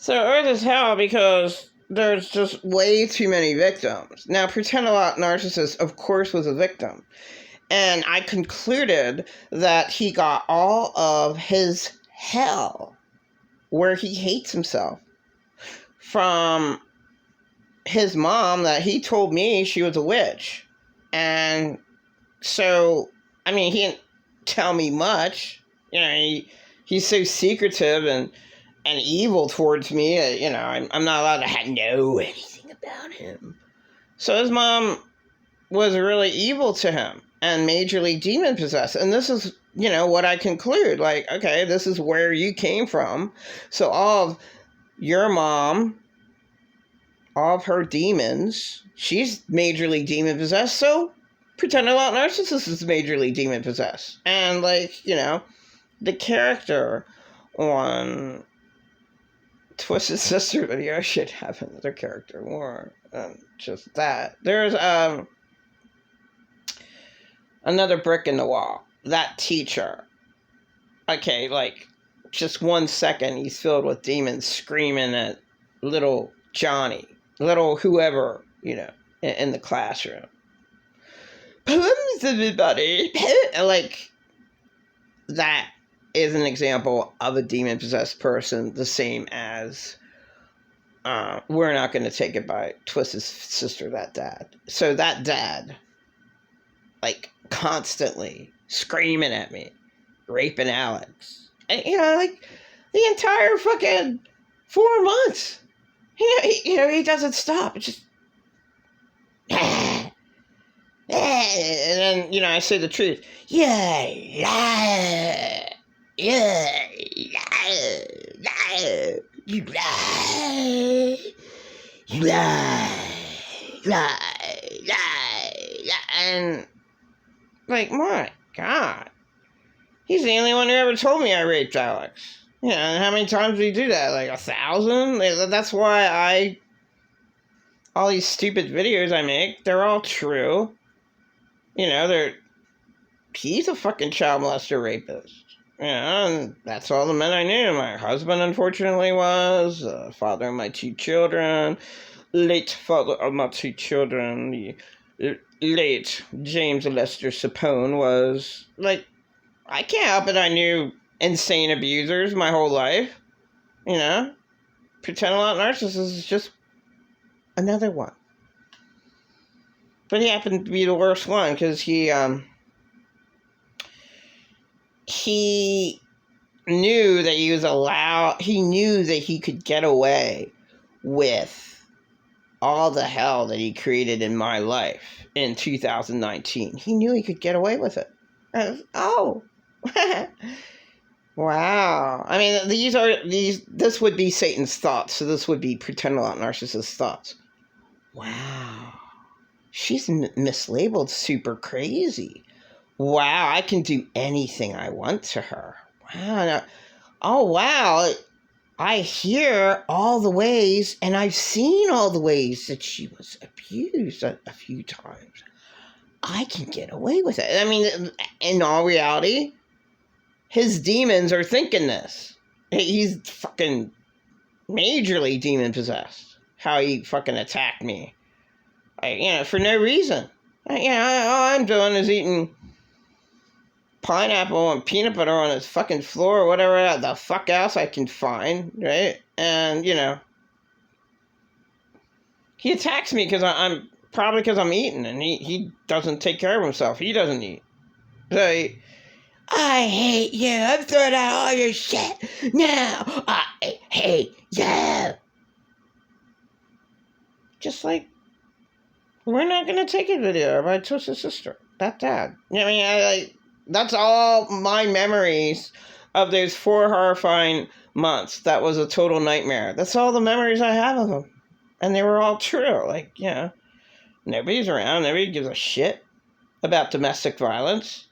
So Earth is hell because there's just way too many victims. Now, Pretend ALOT Narcissist, of course, was a victim. And I concluded that he got all of his hell, where he hates himself, from his mom, that he told me she was a witch. And so, I mean, he didn't tell me much. You know, he's so secretive and evil towards me. You know, I'm not allowed to know anything about him. So his mom was really evil to him and majorly demon possessed. And this is, you know, what I conclude. Like, okay, this is where you came from. So all of your mom, all of her demons, she's majorly demon possessed. So Pretend ALOT Narcissist is majorly demon possessed. And, like, you know, the character on Twisted Sister video should have another character more than just that. There's another brick in the wall. That teacher. Okay, like, just 1 second, he's filled with demons screaming at little Johnny, little whoever, you know, in the classroom. Poems, everybody. Like, that is an example of a demon-possessed person, the same as We're Not Going to Take It by Twisted Sister, that dad. So that dad, like, constantly screaming at me, raping Alex. And, you know, like, the entire fucking 4 months. He doesn't stop. It's just... and then, you know, I say the truth. Yeah, lie. Yeah, lie. Lie. You lie. You lie. Lie. Lie. And, like, my God. He's the only one who ever told me I raped Alex. You know, and how many times did he do that? Like 1,000? That's why all these stupid videos I make, they're all true. You know, he's a fucking child molester rapist. You know, and that's all the men I knew. My husband, unfortunately, was. Father of my 2 children. Late father of my 2 children. The late James Lester Sapone was. Like, I can't help it, I knew insane abusers my whole life. You know? Pretend ALOT Narcissist is just another one. But he happened to be the worst one, because he knew that he knew that he could get away with all the hell that he created in my life in 2019. He knew he could get away with it. Oh. Wow. I mean, this would be Satan's thoughts, so this would be Pretend ALOT Narcissist's thoughts. Wow. She's mislabeled super crazy. Wow, I can do anything I want to her. Wow. Oh, wow. I hear all the ways, and I've seen all the ways that she was abused a few times. I can get away with it. I mean, in all reality, his demons are thinking this. He's fucking majorly demon-possessed. How he fucking attacked me. For no reason. All I'm doing is eating pineapple and peanut butter on his fucking floor or whatever the fuck else I can find, right? And, he attacks me because I'm eating, and he doesn't take care of himself. He doesn't eat. So I hate you. I'm throwing out all your shit now. I hate you. Just like, We're Not Going to Take It video by Twisted Sister. That dad. That's all my memories of those 4 horrifying months. That was a total nightmare. That's all the memories I have of them. And they were all true. Like, nobody's around. Nobody gives a shit about domestic violence.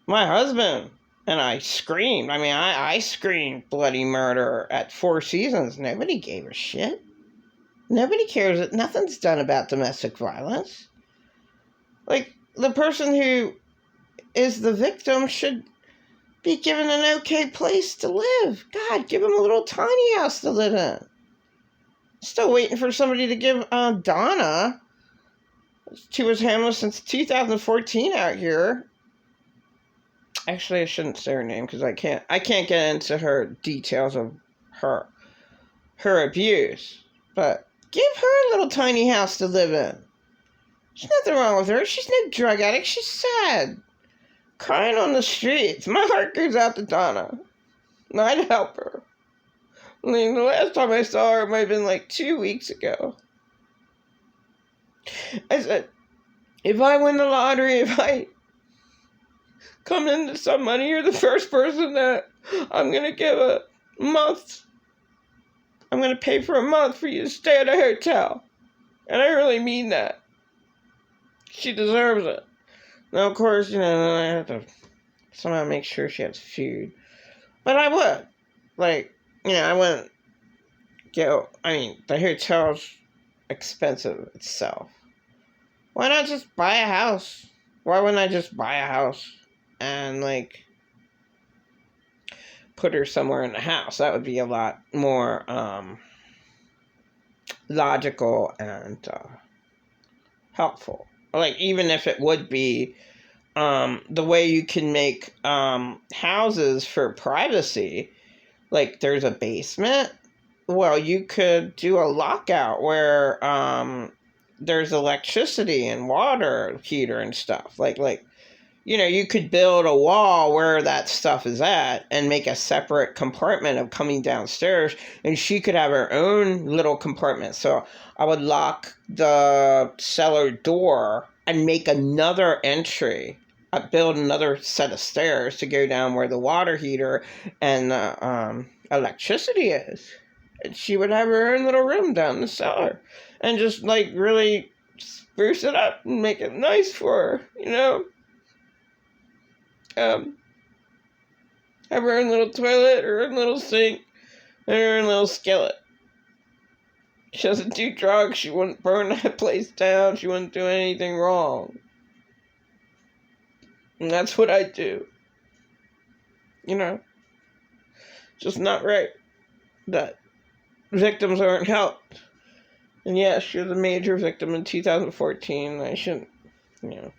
My husband and I screamed. I mean, I screamed bloody murder at 4 Seasons. Nobody gave a shit. Nobody cares that nothing's done about domestic violence. Like, the person who is the victim should be given an okay place to live. God, give him a little tiny house to live in. Still waiting for somebody to give Donna, she was homeless since 2014 out here. Actually, I shouldn't say her name because I can't get into her details of her abuse. But give her a little tiny house to live in. There's nothing wrong with her. She's no drug addict. She's sad. Crying on the streets. My heart goes out to Donna. And I'd help her. I mean, the last time I saw her might have been like 2 weeks ago. I said, if I win the lottery, if I come into some money, you're the first person that I'm going to give a month. I'm going to pay for a month for you to stay at a hotel. And I really mean that. She deserves it. Now, of course, you know, I have to somehow make sure she has food. But I would. Like, you know, I wouldn't go. I mean, the hotel's expensive itself. Why not just buy a house? Why wouldn't I just buy a house and, like, put her somewhere in the house? That would be a lot more logical and helpful. Like, even if it would be the way you can make houses for privacy, like there's a basement. Well, you could do a lockout where there's electricity and water heater and stuff. Like, you know, you could build a wall where that stuff is at and make a separate compartment of coming downstairs, and she could have her own little compartment. So I would lock the cellar door and make another entry. I'd build another set of stairs to go down where the water heater and electricity is. And she would have her own little room down the cellar and just, like, really spruce it up and make it nice for her, you know? Have her own little toilet, her own little sink, and her own little skillet. She doesn't do drugs. She wouldn't burn that place down. She wouldn't do anything wrong. And that's what I do. You know? Just not right that victims aren't helped. And yes, she was a major victim in 2014. I shouldn't, you know,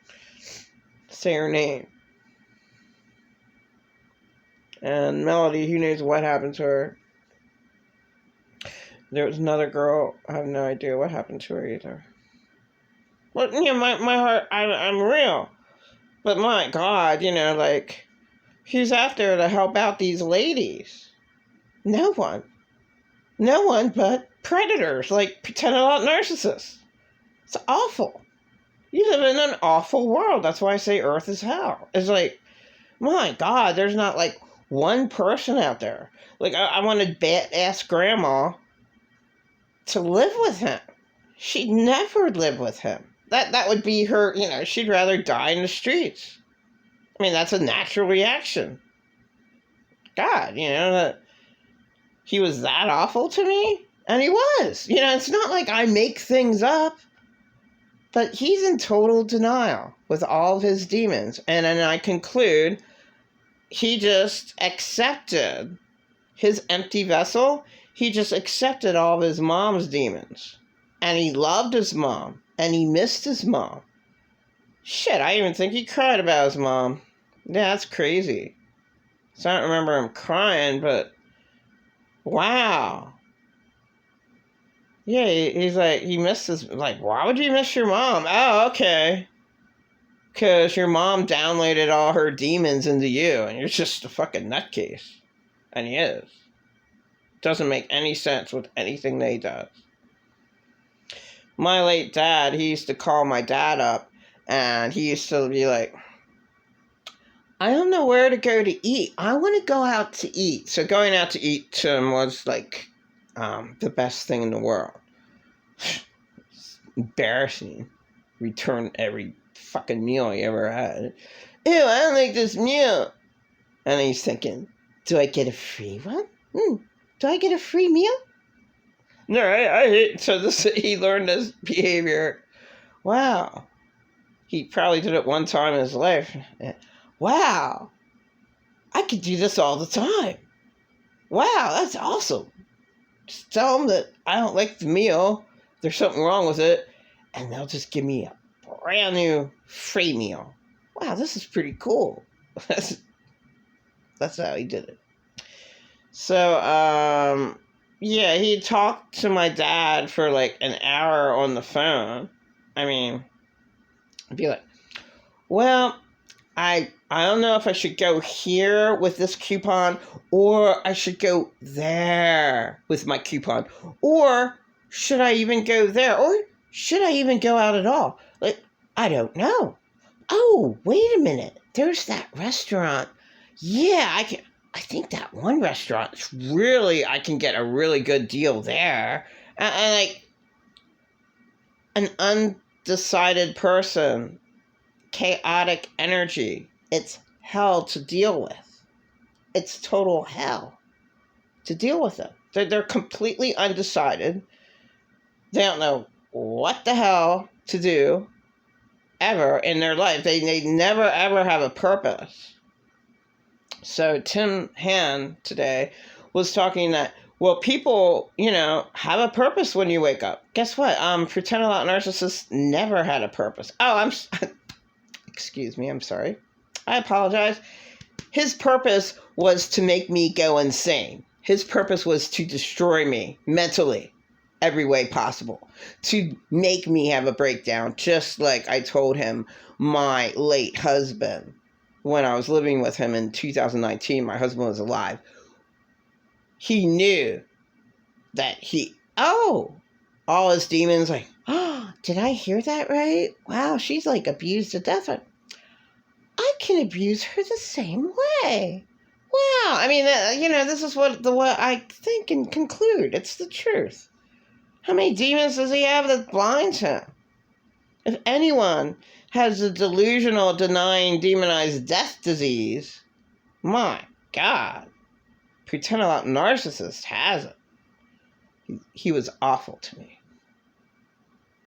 say her name. And Melody, who knows what happened to her. There was another girl, I have no idea what happened to her either. But, you know, my heart, I'm real. But my God, you know, like, who's out there to help out these ladies? No one. No one but predators, like pretend ALOT narcissists. It's awful. You live in an awful world. That's why I say Earth is hell. It's like, my God, there's not, like, one person out there. Like, I wanted badass grandma to live with him. She'd never live with him. That would be her, you know, she'd rather die in the streets. I mean, that's a natural reaction. God, you know, that he was that awful to me? And he was. You know, it's not like I make things up. But he's in total denial with all of his demons. And then I conclude he just accepted his empty vessel. He just accepted all of his mom's demons. And he loved his mom. And he missed his mom. Shit, I even think he cried about his mom. Yeah, that's crazy. So I don't remember him crying, but wow. Yeah, he's like, he missed his, like, why would you miss your mom? Oh, okay. Because your mom downloaded all her demons into you, and you're just a fucking nutcase. And he is. Doesn't make any sense with anything that he does. My late dad, he used to call my dad up, and he used to be like, I don't know where to go to eat. I want to go out to eat. So going out to eat to him was like the best thing in the world. Embarrassing. Return every fucking meal he ever had. Ew, I don't like this meal. And he's thinking, do I get a free one? Do I get a free meal? No, I hate, so he learned this behavior. Wow. He probably did it one time in his life. Wow. I could do this all the time. Wow, that's awesome. Just tell them that I don't like the meal, there's something wrong with it, and they'll just give me a brand new free meal. Wow, this is pretty cool. That's how he did it. So, yeah, he talked to my dad for like an hour on the phone. I mean, I'd be like, well, I don't know if I should go here with this coupon, or I should go there with my coupon, or should I even go there, or should I even go out at all? Like, I don't know. Oh, wait a minute. There's that restaurant. Yeah, I think that one restaurant is really, I can get a really good deal there. And like, an undecided person, chaotic energy, it's hell to deal with. It's total hell to deal with them. They're completely undecided. They don't know what the hell to do ever in their life. They never ever have a purpose. So Tim Han today was talking that, well, people, have a purpose when you wake up. Guess what? Pretend ALOT Narcissist never had a purpose. Oh, excuse me, I'm sorry. I apologize. His purpose was to make me go insane. His purpose was to destroy me mentally, every way possible. To make me have a breakdown, just like I told him my late husband when I was living with him in 2019. My husband was alive. He knew that all his demons, like, oh, did I hear that right? Wow, she's like abused to death. I can abuse her the same way. Wow, I mean, this is what I think and conclude. It's the truth. How many demons does he have that blinds him? If anyone has the delusional, denying, demonized death disease, my God, Pretend ALOT Narcissist has it. He was awful to me.